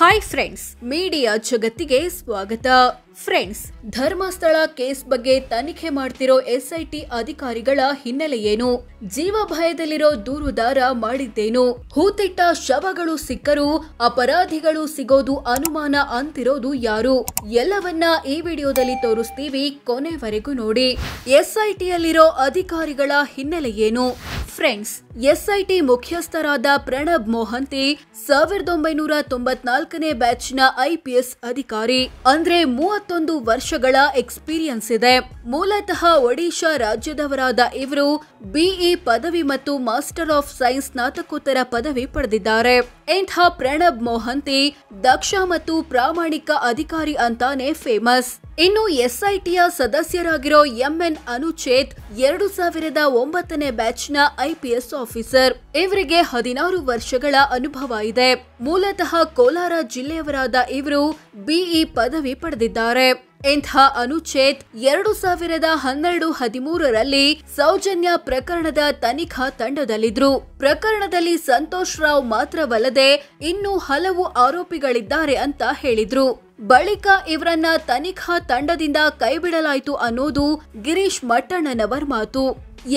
Hi friends, media ಜಗತ್ತಿಗೆ ಸ್ವಾಗತ. Friends, Dharmasthala case ಬಗ್ಗೆ ತನಿಖೆ ಮಾಡ್ತಿರೋ ಎಸ್ಐಟಿ ಅಧಿಕಾರಿಗಳ ಹಿನ್ನೆಲೆ ಏನು? ಜೀವ ಭಯದಲ್ಲಿರೋ ದೂರುದಾರ ಮಾಡಿದ್ದೇನು? ಹೂತಿಟ್ಟ ಶವಗಳು ಸಿಕ್ಕರೂ ಅಪರಾಧಿಗಳು ಸಿಗೋದು ಅನುಮಾನ ಅಂತಿರೋದು ಯಾರು? ಎಲ್ಲವನ್ನ ಈ ವಿಡಿಯೋದಲ್ಲಿ ತೋರಿಸ್ತೀವಿ, ಕೊನೆವರೆಗೂ ನೋಡಿ. ಎಸ್ಐಟಿಯಲ್ಲಿರೋ ಅಧಿಕಾರಿಗಳ ಹಿನ್ನೆಲೆ ಏನು? ಫ್ರೆಂಡ್ಸ್, ಎಸ್ಐಟಿ ಮುಖ್ಯಸ್ಥರಾದ ಪ್ರಣಬ್ ಮೊಹಂತಿ 1994ನೇ ಬ್ಯಾಚ್ನ IPS ಅಧಿಕಾರಿ. ಅಂದ್ರೆ 31 ವರ್ಷಗಳ ಎಕ್ಸ್ಪೀರಿಯನ್ಸ್ ಇದೆ. ಮೂಲತಃ ಒಡಿಶಾ ರಾಜ್ಯದವರಾದ ಇವರು BE ಪದವಿ ಮತ್ತು ಮಾಸ್ಟರ್ ಆಫ್ ಸೈನ್ಸ್ ಸ್ನಾತಕೋತ್ತರ ಪದವಿ ಪಡೆದಿದ್ದಾರೆ. ಇಂಥ ಪ್ರಣಬ್ ಮೊಹಂತಿ ದಕ್ಷ ಮತ್ತು ಪ್ರಾಮಾಣಿಕ ಅಧಿಕಾರಿ ಅಂತಾನೆ ಫೇಮಸ್. ಇನ್ನು ಎಸ್ಐಟಿಯ ಸದಸ್ಯರಾಗಿರೋ MN ಅನುಚೇತ್ 2009ನೇ ಬ್ಯಾಚ್ನ IPS ಆಫೀಸರ್. ಇವರಿಗೆ 16 ವರ್ಷಗಳ ಅನುಭವ ಇದೆ. ಮೂಲತಃ ಕೋಲಾರ ಜಿಲ್ಲೆಯವರಾದ ಇವರು BE ಪದವಿ ಪಡೆದಿದ್ದಾರೆ. ಇಂಥ ಅನುಚೇತ್ 2012-13ರಲ್ಲಿ ಸೌಜನ್ಯ ಪ್ರಕರಣದ ತನಿಖಾ ತಂಡದಲ್ಲಿದ್ರು. ಪ್ರಕರಣದಲ್ಲಿ ಸಂತೋಷ್ ರಾವ್ ಮಾತ್ರವಲ್ಲದೆ ಇನ್ನೂ ಹಲವು ಆರೋಪಿಗಳಿದ್ದಾರೆ ಅಂತ ಹೇಳಿದ್ರು. ಬಳಿಕ ಇವರನ್ನ ತನಿಖಾ ತಂಡದಿಂದ ಕೈಬಿಡಲಾಯಿತು ಅನ್ನೋದು ಗಿರೀಶ್ ಮಟ್ಟಣ್ಣನವರ್ ಮಾತು.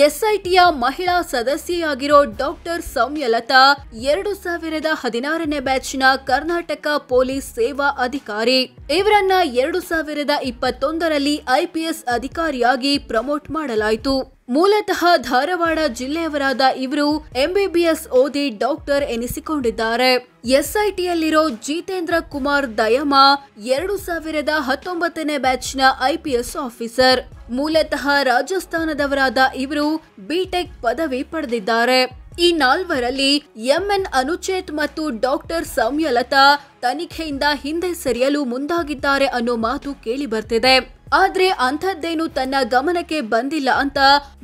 ಎಸ್ಐಟಿಯ ಮಹಿಳಾ ಸದಸ್ಯೆಯಾಗಿರೋ ಡಾಕ್ಟರ್ ಸೌಮ್ಯಲತಾ 2016ನೇ ಬ್ಯಾಚ್ನ ಕರ್ನಾಟಕ ಪೊಲೀಸ್ ಸೇವಾ ಅಧಿಕಾರಿ. ಇವರನ್ನ 2021ರಲ್ಲಿ IPS ಅಧಿಕಾರಿಯಾಗಿ ಪ್ರಮೋಟ್ ಮಾಡಲಾಯಿತು. ಮೂಲತಃ ಧಾರವಾಡ ಜಿಲ್ಲೆಯವರಾದ ಇವರು MBBS ಓದಿ ಡಾಕ್ಟರ್ ಎನಿಸಿಕೊಂಡಿದ್ದಾರೆ. ಎಸ್ಐಟಿಯಲ್ಲಿರೋ ಜಿತೇಂದ್ರ ಕುಮಾರ್ ದಯಮಾ 2019ನೇ ಬ್ಯಾಚ್ನ IPS ಆಫೀಸರ್. ಮೂಲತಃ ರಾಜಸ್ಥಾನದವರಾದ ಇವರು BTech ಪದವಿ ಪಡೆದಿದ್ದಾರೆ. ಈ ನಾಲ್ವರಲ್ಲಿ MN ಅನುಚೇತ್ ಮತ್ತು ಡಾಕ್ಟರ್ ಸೌಮ್ಯಲತಾ ತನಿಖೆಯಿಂದ ಹಿಂದೆ ಸರಿಯಲು ಮುಂದಾಗಿದ್ದಾರೆ ಅನ್ನೋ ಮಾತು ಕೇಳಿ ಬರ್ತಿದೆ. ಆದ್ರೆ ಅಂಥದ್ದೇನು ತನ್ನ ಗಮನಕ್ಕೆ ಬಂದಿಲ್ಲ ಅಂತ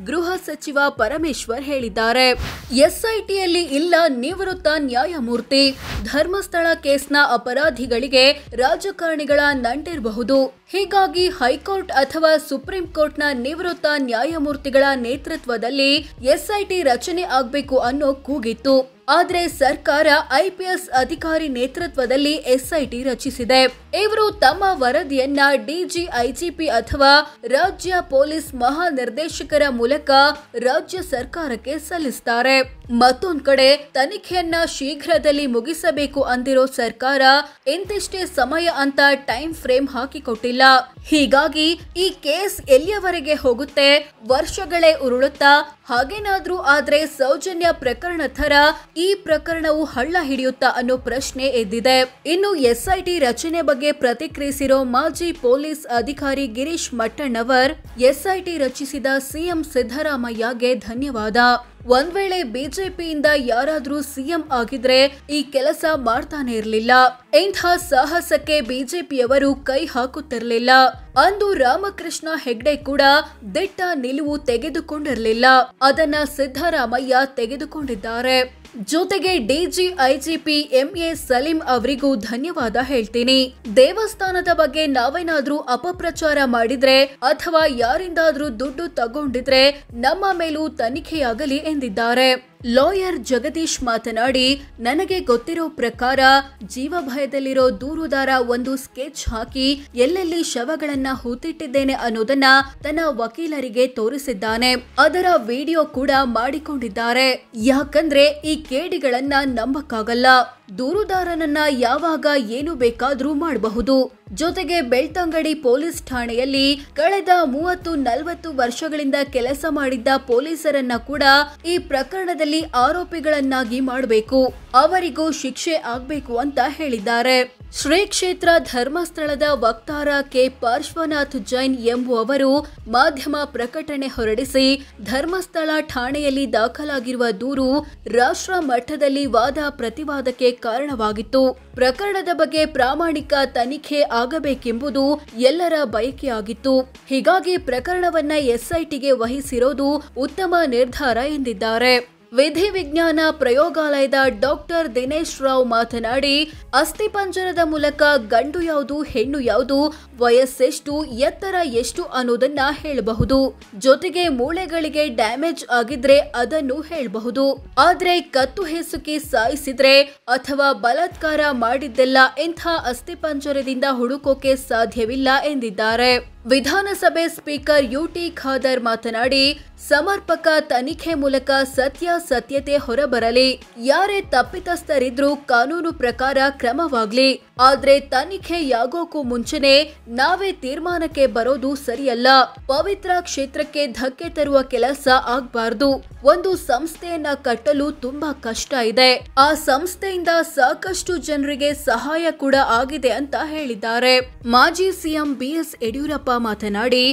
ಗೃಹ ಸಚಿವ ಪರಮೇಶ್ವರ್ ಹೇಳಿದ್ದಾರೆ. ಎಸ್ಐಟಿಯಲ್ಲಿ ಇಲ್ಲ ನಿವೃತ್ತ ನ್ಯಾಯಮೂರ್ತಿ. ಧರ್ಮಸ್ಥಳ ಕೇಸ್ನ ಅಪರಾಧಿಗಳಿಗೆ ರಾಜಕಾರಣಿಗಳ ನಂಟಿರಬಹುದು. ಹೀಗಾಗಿ ಹೈಕೋರ್ಟ್ ಅಥವಾ ಸುಪ್ರೀಂ ಕೋರ್ಟ್ನ ನಿವೃತ್ತ ನ್ಯಾಯಮೂರ್ತಿಗಳ ನೇತೃತ್ವದಲ್ಲಿ ಎಸ್ಐಟಿ ರಚನೆ ಆಗ್ಬೇಕು ಅನ್ನೋ ಕೂಗಿತ್ತು. ಆದ್ರೆ ಸರ್ಕಾರ IPS ಅಧಿಕಾರಿ ನೇತೃತ್ವದಲ್ಲಿ ಎಸ್ಐಟಿ ರಚಿಸಿದೆ. ಇವರು ತಮ್ಮ ವರದಿಯನ್ನ DGIGP ಅಥವಾ ರಾಜ್ಯ ಪೊಲೀಸ್ ಮಹಾನಿರ್ದೇಶಕರ ಮೂಲಕ ರಾಜ್ಯ ಸರ್ಕಾರಕ್ಕೆ ಸಲ್ಲಿಸುತ್ತಾರೆ. ಮತ್ತೊಂದ್ ಕಡೆ ತನಿಖೆಯನ್ನ ಶೀಘ್ರದಲ್ಲಿ ಮುಗಿಸಬೇಕು ಅಂದಿರೋ ಸರ್ಕಾರ ಇಂತಿಷ್ಟೇ ಸಮಯ ಅಂತ ಟೈಮ್ ಫ್ರೇಮ್ ಹಾಕಿಕೊಟ್ಟಿಲ್ಲ. ಹೀಗಾಗಿ ಈ ಕೇಸ್ ಎಲ್ಲಿಯವರೆಗೆ ಹೋಗುತ್ತೆ, ವರ್ಷಗಳೇ ಉರುಳುತ್ತಾ? ಹಾಗೇನಾದ್ರೂ ಆದ್ರೆ ಸೌಜನ್ಯ ಪ್ರಕರಣ ಥರ ಈ ಪ್ರಕರಣವು ಹಳ್ಳ ಹಿಡಿಯುತ್ತಾ ಅನ್ನೋ ಪ್ರಶ್ನೆ ಎದ್ದಿದೆ. ಇನ್ನು ಎಸ್ಐಟಿ ರಚನೆ ಬಗ್ಗೆ ಪ್ರತಿಕ್ರಿಯಿಸಿರೋ ಮಾಜಿ ಪೊಲೀಸ್ ಅಧಿಕಾರಿ ಗಿರೀಶ್ ಮಟ್ಟಣ್ಣವರ್, ಎಸ್ಐಟಿ ರಚಿಸಿದ CM ಸಿದ್ದರಾಮಯ್ಯಗೆ ಧನ್ಯವಾದ. ಒಂದ್ ವೇಳೆ ಬಿಜೆಪಿಯಿಂದ ಯಾರಾದ್ರೂ CM ಆಗಿದ್ರೆ ಈ ಕೆಲಸ ಮಾಡ್ತಾನೆ ಇರ್ಲಿಲ್ಲ. ಇಂಥ ಸಾಹಸಕ್ಕೆ ಬಿಜೆಪಿಯವರು ಕೈ ಹಾಕುತ್ತಿರಲಿಲ್ಲ. ಅಂದು ರಾಮಕೃಷ್ಣ ಹೆಗ್ಡೆ ಕೂಡ ದಿಟ್ಟ ನಿಲುವು ತೆಗೆದುಕೊಂಡಿರಲಿಲ್ಲ. ಅದನ್ನ ಸಿದ್ದರಾಮಯ್ಯ ತೆಗೆದುಕೊಂಡಿದ್ದಾರೆ. ಜೊತೆಗೆ DGIGP MA ಸಲೀಂ ಅವರಿಗೂ ಧನ್ಯವಾದ ಹೇಳ್ತೀನಿ. ದೇವಸ್ಥಾನದ ಬಗ್ಗೆ ನಾವೇನಾದ್ರೂ ಅಪಪ್ರಚಾರ ಮಾಡಿದ್ರೆ ಅಥವಾ ಯಾರಿಂದಾದ್ರೂ ದುಡ್ಡು ತಗೊಂಡಿದ್ರೆ ನಮ್ಮ ಮೇಲೂ ತನಿಖೆಯಾಗಲಿ ಎಂದಿದ್ದಾರೆ. ಲಾಯರ್ ಜಗದೀಶ್ ಮಾತನಾಡಿ, ನನಗೆ ಗೊತ್ತಿರೋ ಪ್ರಕಾರ ಜೀವ ಭಯದಲ್ಲಿರೋ ದೂರುದಾರ ಒಂದು ಸ್ಕೆಚ್ ಹಾಕಿ ಎಲ್ಲೆಲ್ಲಿ ಶವಗಳನ್ನ ಹೂತಿಟ್ಟಿದ್ದೇನೆ ಅನ್ನೋದನ್ನ ತನ್ನ ವಕೀಲರಿಗೆ ತೋರಿಸಿದ್ದಾನೆ. ಅದರ ವಿಡಿಯೋ ಕೂಡ ಮಾಡಿಕೊಂಡಿದ್ದಾರೆ. ಯಾಕಂದ್ರೆ ಈ ಕೇಡಿಗಳನ್ನ ನಂಬಕ್ಕಾಗಲ್ಲ. ದೂರುದಾರನನ್ನ ಯಾವಾಗ ಏನು ಬೇಕಾದ್ರೂ ಮಾಡಬಹುದು. ಜೊತೆಗೆ ಬೆಳ್ತಂಗಡಿ ಪೊಲೀಸ್ ಠಾಣೆಯಲ್ಲಿ ಕಳೆದ 30-40 ವರ್ಷಗಳಿಂದ ಕೆಲಸ ಮಾಡಿದ್ದ ಪೊಲೀಸರನ್ನ ಕೂಡ ಈ ಪ್ರಕರಣದಲ್ಲಿ ಆರೋಪಿಗಳನ್ನಾಗಿ ಮಾಡಬೇಕು. ಅವರಿಗೂ ಶಿಕ್ಷೆ ಆಗ್ಬೇಕು ಅಂತ ಹೇಳಿದ್ದಾರೆ. ಶ್ರೀ ಕ್ಷೇತ್ರ ಧರ್ಮಸ್ಥಳದ ವಕ್ತಾರ ಕೆ ಪಾರ್ಶ್ವನಾಥ್ ಜೈನ್ ಎಂಬುವವರು ಮಾಧ್ಯಮ ಪ್ರಕಟಣೆ ಹೊರಡಿಸಿ, ಧರ್ಮಸ್ಥಳ ಠಾಣೆಯಲ್ಲಿ ದಾಖಲಾಗಿರುವ ದೂರು ರಾಷ್ಟ್ರ ಮಟ್ಟದಲ್ಲಿ ವಾದ ಪ್ರತಿವಾದಕ್ಕೆ ಕಾರಣವಾಗಿತ್ತು. ಪ್ರಕರಣದ ಬಗ್ಗೆ ಪ್ರಾಮಾಣಿಕ ತನಿಖೆ ಆಗಬೇಕೆಂಬುದು ಎಲ್ಲರ ಬಯಕೆಯಾಗಿತ್ತು. ಹೀಗಾಗಿ ಪ್ರಕರಣವನ್ನ ಎಸ್ಐಟಿಗೆ ವಹಿಸಿರೋದು ಉತ್ತಮ ನಿರ್ಧಾರ ಎಂದಿದ್ದಾರೆ. ವಿಧಿವಿಜ್ಞಾನ ಪ್ರಯೋಗಾಲಯದ ಡಾಕ್ಟರ್ ದಿನೇಶ್ ರಾವ್ ಮಾತನಾಡಿ, ಅಸ್ಥಿಪಂಜರದ ಮೂಲಕ ಗಂಡು ಯಾವುದು ಹೆಣ್ಣು ಯಾವುದು, ವಯಸ್ಸೆಷ್ಟು, ಎತ್ತರ ಎಷ್ಟು ಅನ್ನೋದನ್ನ ಹೇಳಬಹುದು. ಜೊತೆಗೆ ಮೂಳೆಗಳಿಗೆ ಡ್ಯಾಮೇಜ್ ಆಗಿದ್ರೆ ಅದನ್ನು ಹೇಳಬಹುದು. ಆದ್ರೆ ಕತ್ತು ಹೆಸುಕಿ ಸಾಯಿಸಿದ್ರೆ ಅಥವಾ ಬಲಾತ್ಕಾರ ಮಾಡಿದ್ದೆಲ್ಲ ಇಂಥ ಅಸ್ಥಿಪಂಜರದಿಂದ ಹುಡುಕೋಕೆ ಸಾಧ್ಯವಿಲ್ಲ ಎಂದಿದ್ದಾರೆ. ವಿಧಾನಸಭೆ ಸ್ಪೀಕರ್ ಯುಟಿ ಖಾದರ್ ಮಾತನಾಡಿ, ಸಮರ್ಪಕ ತನಿಖೆ ಮೂಲಕ ಸತ್ಯಾಸತ್ಯತೆ ಹೊರಬರಲಿ. ಯಾರೇ ತಪ್ಪಿತಸ್ಥರಿದ್ರೂ ಕಾನೂನು ಪ್ರಕಾರ ಕ್ರಮವಾಗ್ಲಿ. ಆದ್ರೆ ತನಿಖೆಯಾಗೋಕ್ಕೂ ಮುಂಚೆನೆ ನಾವೇ ತೀರ್ಮಾನಕ್ಕೆ ಬರೋದು ಸರಿಯಲ್ಲ. ಪವಿತ್ರ ಕ್ಷೇತ್ರಕ್ಕೆ ಧಕ್ಕೆ ತರುವ ಕೆಲಸ ಆಗ್ಬಾರ್ದು. ಒಂದು ಸಂಸ್ಥೆಯನ್ನ ಕಟ್ಟಲು ತುಂಬಾ ಕಷ್ಟ ಇದೆ. ಆ ಸಂಸ್ಥೆಯಿಂದ ಸಾಕಷ್ಟು ಜನರಿಗೆ ಸಹಾಯ ಕೂಡ ಆಗಿದೆ ಅಂತ ಹೇಳಿದ್ದಾರೆ. ಮಾಜಿ ಸಿಎಂ ಬಿಎಸ್ ಯಡಿಯೂರಪ್ಪ ಮಾತನಾಡಿ,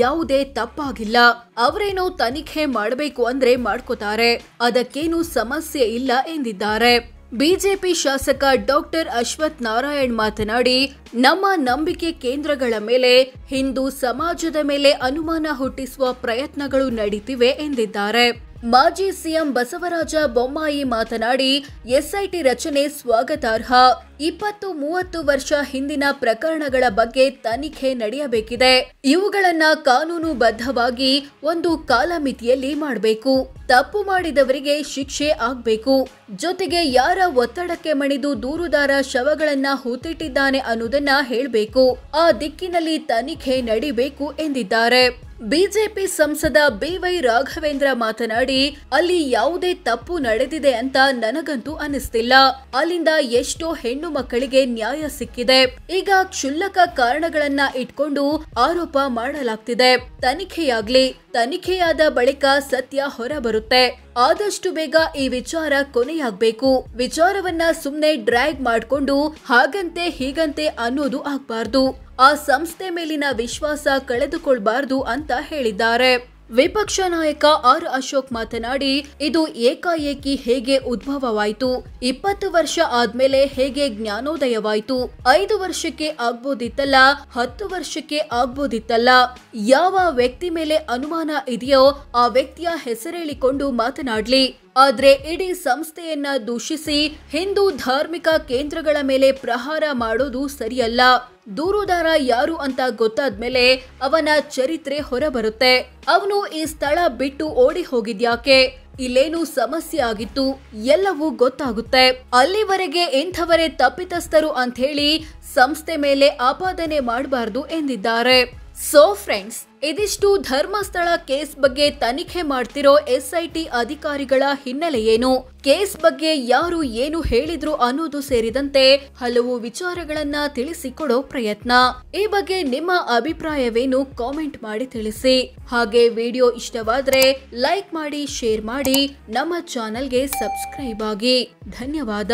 ಯಾವುದೇ ತಪ್ಪಾಗಿಲ್ಲ. ಅವರೇನೋ ತನಿಖೆ ಮಾಡಬೇಕು ಅಂದ್ರೆ ಮಾಡ್ಕೋತಾರೆ. ಅದಕ್ಕೇನು ಸಮಸ್ಯೆ ಇಲ್ಲ ಎಂದಿದ್ದಾರೆ. ಬಿಜೆಪಿ ಶಾಸಕ ಡಾಕ್ಟರ್ ಅಶ್ವಥ್ ನಾರಾಯಣ್ ಮಾತನಾಡಿ, ನಮ್ಮ ನಂಬಿಕೆ ಕೇಂದ್ರಗಳ ಮೇಲೆ ಹಿಂದೂ ಸಮಾಜದ ಮೇಲೆ ಅನುಮಾನ ಹುಟ್ಟಿಸುವ ಪ್ರಯತ್ನಗಳು ನಡೀತಿವೆ ಎಂದಿದ್ದಾರೆ. ಮಾಜಿ ಸಿಎಂ ಬಸವರಾಜ ಬೊಮ್ಮಾಯಿ ಮಾತನಾಡಿ, ಎಸ್ಐಟಿ ರಚನೆ ಸ್ವಾಗತಾರ್ಹ. 20-30 ವರ್ಷ ಹಿಂದಿನ ಪ್ರಕರಣಗಳ ಬಗ್ಗೆ ತನಿಖೆ ನಡೆಯಬೇಕಿದೆ. ಇವುಗಳನ್ನ ಕಾನೂನುಬದ್ಧವಾಗಿ ಒಂದು ಕಾಲಮಿತಿಯಲ್ಲಿ ಮಾಡಬೇಕು. ತಪ್ಪು ಮಾಡಿದವರಿಗೆ ಶಿಕ್ಷೆ ಆಗ್ಬೇಕು. ಜೊತೆಗೆ ಯಾರ ಒತ್ತಡಕ್ಕೆ ಮಣಿದು ದೂರುದಾರ ಶವಗಳನ್ನ ಹೂತಿಟ್ಟಿದ್ದಾನೆ ಅನ್ನೋದನ್ನ ಹೇಳಬೇಕು. ಆ ದಿಕ್ಕಿನಲ್ಲಿ ತನಿಖೆ ನಡಿಬೇಕು ಎಂದಿದ್ದಾರೆ. ಬಿಜೆಪಿ ಸಂಸದ ಬಿವೈ ರಾಘವೇಂದ್ರ ಮಾತನಾಡಿ, ಅಲ್ಲಿ ಯಾವುದೇ ತಪ್ಪು ನಡೆದಿದೆ ಅಂತ ನನಗಂತೂ ಅನಿಸ್ತಿಲ್ಲ. ಅಲ್ಲಿಂದ ಎಷ್ಟೋ ಹೆಣ್ಣು ಮಕ್ಕಳಿಗೆ ನ್ಯಾಯ ಸಿಕ್ಕಿದೆ. ಈಗ ಕ್ಷುಲ್ಲಕ ಕಾರಣಗಳನ್ನ ಇಟ್ಕೊಂಡು ಆರೋಪ ಮಾಡಲಾಗ್ತಿದೆ. ತನಿಖೆಯಾಗ್ಲಿ. ತನಿಖೆಯಾದ ಬಳಿಕ ಸತ್ಯ ಹೊರಬರುತ್ತೆ. ಆದಷ್ಟು ಬೇಗ ಈ ವಿಚಾರ ಕೊನೆಯಾಗಬೇಕು. ವಿಚಾರವನ್ನ ಸುಮ್ನೆ ಡ್ರ್ಯಾಗ್ ಮಾಡ್ಕೊಂಡು ಹಾಗಂತೆ ಹೀಗಂತೆ ಅನ್ನೋದು ಆಗ್ಬಾರ್ದು. ಆ ಸಂಸ್ಥೆ ಮೇಲಿನ ವಿಶ್ವಾಸ ಕಳೆದುಕೊಳ್ಬಾರ್ದು ಅಂತ ಹೇಳಿದ್ದಾರೆ. ವಿಪಕ್ಷ ನಾಯಕ ಆರ್ ಅಶೋಕ್ ಮಾತನಾಡಿ, ಇದು ಏಕಾಏಕಿ ಹೇಗೆ ಉದ್ಭವವಾಯಿತು? 20 ವರ್ಷ ಆದ್ಮೇಲೆ ಹೇಗೆ ಜ್ಞಾನೋದಯವಾಯಿತು? 5 ವರ್ಷಕ್ಕೆ ಆಗ್ಬೋದಿತ್ತಲ್ಲ, 10 ವರ್ಷಕ್ಕೆ ಆಗ್ಬೋದಿತ್ತಲ್ಲ. ಯಾವ ವ್ಯಕ್ತಿ ಮೇಲೆ ಅನುಮಾನ ಇದೆಯೋ ಆ ವ್ಯಕ್ತಿಯ ಹೆಸರೇಳಿಕೊಂಡು ಮಾತನಾಡ್ಲಿ. ಆದ್ರೆ ಇಡೀ ಸಂಸ್ಥೆಯನ್ನ ದೂಷಿಸಿ ಹಿಂದೂ ಧಾರ್ಮಿಕ ಕೇಂದ್ರಗಳ ಮೇಲೆ ಪ್ರಹಾರ ಮಾಡೋದು ಸರಿಯಲ್ಲ. ದೂರುದಾರ ಯಾರು ಅಂತ ಗೊತ್ತಾದ್ಮೇಲೆ ಅವನ ಚರಿತ್ರೆ ಹೊರಬರುತ್ತೆ. ಅವನು ಈ ಸ್ಥಳ ಬಿಟ್ಟು ಓಡಿ ಹೋಗಿದ್ಯಾಕೆ, ಇಲ್ಲೇನು ಸಮಸ್ಯೆ ಆಗಿತ್ತು, ಎಲ್ಲವೂ ಗೊತ್ತಾಗುತ್ತೆ. ಅಲ್ಲಿವರೆಗೆ ಇಂಥವರೇ ತಪ್ಪಿತಸ್ಥರು ಅಂತ ಹೇಳಿ ಸಂಸ್ಥೆ ಮೇಲೆ ಆಪಾದನೆ ಮಾಡಬಾರ್ದು ಎಂದಿದ್ದಾರೆ. ಸೋ ಫ್ರೆಂಡ್ಸ್, ಇದಿಷ್ಟು ಧರ್ಮಸ್ಥಳ ಕೇಸ್ ಬಗ್ಗೆ ತನಿಖೆ ಮಾಡ್ತಿರೋ ಎಸ್ಐಟಿ ಅಧಿಕಾರಿಗಳ ಹಿನ್ನೆಲೆ ಏನು, ಕೇಸ್ ಬಗ್ಗೆ ಯಾರು ಏನು ಹೇಳಿದ್ರು ಅನ್ನೋದು ಸೇರಿದಂತೆ ಹಲವು ವಿಚಾರಗಳನ್ನ ತಿಳಿಸಿಕೊಡೋ ಪ್ರಯತ್ನ. ಈ ಬಗ್ಗೆ ನಿಮ್ಮ ಅಭಿಪ್ರಾಯವೇನು ಕಾಮೆಂಟ್ ಮಾಡಿ ತಿಳಿಸಿ. ಹಾಗೆ ವಿಡಿಯೋ ಇಷ್ಟವಾದ್ರೆ ಲೈಕ್ ಮಾಡಿ, ಶೇರ್ ಮಾಡಿ, ನಮ್ಮ ಚಾನೆಲ್ಗೆ ಸಬ್ಸ್ಕ್ರೈಬ್ ಆಗಿ. ಧನ್ಯವಾದ.